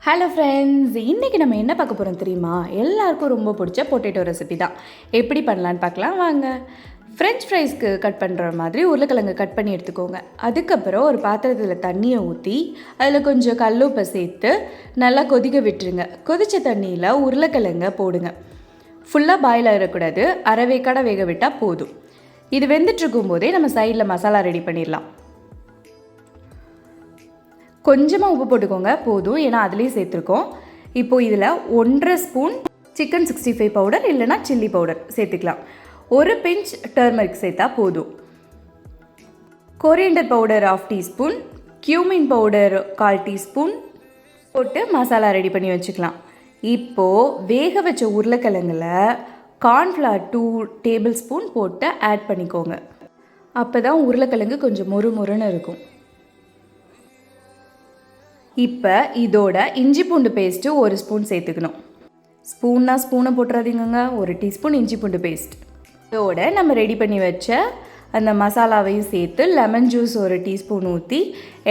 Hello friends, இன்றைக்கி நம்ம என்ன பார்க்க போகிறோம் தெரியுமா? எல்லாருக்கும் ரொம்ப பிடிச்ச பொட்டேட்டோ ரெசிபி தான். எப்படி பண்ணலான்னு பார்க்கலாம் வாங்க. ஃப்ரெஞ்ச் ஃப்ரைஸ்க்கு கட் பண்ணுற மாதிரி உருளைக்கிழங்கு கட் பண்ணி எடுத்துக்கோங்க. அதுக்கப்புறம் ஒரு பாத்திரத்தில் தண்ணியை ஊற்றி அதில் கொஞ்சம் கல்லுப்பை சேர்த்து நல்லா கொதிக்க விட்டுருங்க. கொதித்த தண்ணியில் உருளைக்கிழங்கை போடுங்க. ஃபுல்லாக பாயில் ஆகிடக்கூடாது, அரை வேக்காட வேக விட்டால் போதும். இது வெந்துட்டுருக்கும் போதே நம்ம சைடில் மசாலா ரெடி பண்ணிடலாம். கொஞ்சமாக உப்பு போட்டுக்கோங்க போதும், ஏன்னா அதுலேயே சேர்த்துருக்கோம். இப்போது இதில் 1.5 ஸ்பூன் சிக்கன் 65 பவுடர் இல்லைனா சில்லி பவுடர் சேர்த்துக்கலாம். ஒரு பிஞ்ச் டர்மரிக் சேர்த்தா போதும். Coriander powder 1/2 teaspoon, cumin powder 1/4 teaspoon போட்டு மசாலா ரெடி பண்ணி வச்சுக்கலாம். இப்போது வேக வச்ச உருளைக்கிழங்குல கார்ன்ஃப்ளவர் 2 டேபிள் ஸ்பூன் போட்டு ஆட் பண்ணிக்கோங்க. அப்போ தான் உருளைக்கிழங்கு கொஞ்சம் மொறுன்னு இருக்கும். இப்போ இதோட இஞ்சி பூண்டு பேஸ்ட்டு 1 ஸ்பூன் சேர்த்துக்கணும். ஸ்பூனை போட்டுறாதீங்க, 1 டீஸ்பூன் இஞ்சி பூண்டு பேஸ்ட். இதோட நம்ம ரெடி பண்ணி வச்ச அந்த மசாலாவையும் சேர்த்து லெமன் ஜூஸ் 1 டீஸ்பூன் ஊற்றி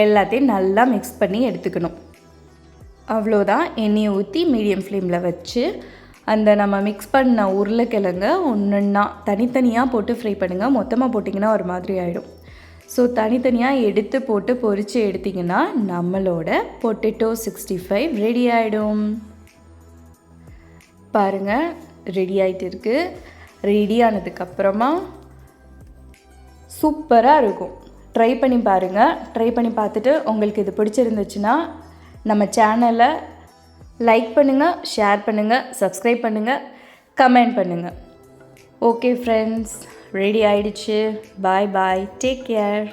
எல்லாத்தையும் நல்லா மிக்ஸ் பண்ணி எடுத்துக்கணும். அவ்வளோதான். எண்ணெயை ஊற்றி மீடியம் ஃப்ளேமில் வச்சு அந்த நம்ம மிக்ஸ் பண்ண உருளைக்கிழங்க ஒன்றுன்னா தனித்தனியாக போட்டு ஃப்ரை பண்ணுங்கள். மொத்தமாக போட்டிங்கன்னா ஒரு மாதிரி ஆகிடும். ஸோ தனித்தனியாக எடுத்து போட்டு பொரித்து எடுத்திங்கன்னா நம்மளோட பொட்டேட்டோ 65 ரெடி ஆகிடும். பாருங்கள், ரெடி ஆகிட்டு இருக்குது. ரெடி ஆனதுக்கப்புறமா சூப்பராக இருக்கும். ட்ரை பண்ணி பாருங்கள். ட்ரை பண்ணி பார்த்துட்டு உங்களுக்கு இது பிடிச்சிருந்துச்சுன்னா நம்ம சேனலை லைக் பண்ணுங்கள், ஷேர் பண்ணுங்கள், சப்ஸ்கிரைப் பண்ணுங்கள், கமெண்ட் பண்ணுங்கள். ஓகே ஃப்ரெண்ட்ஸ், ரெடி ஆயிடுச்சு. பாய் பாய், டேக் கேர்.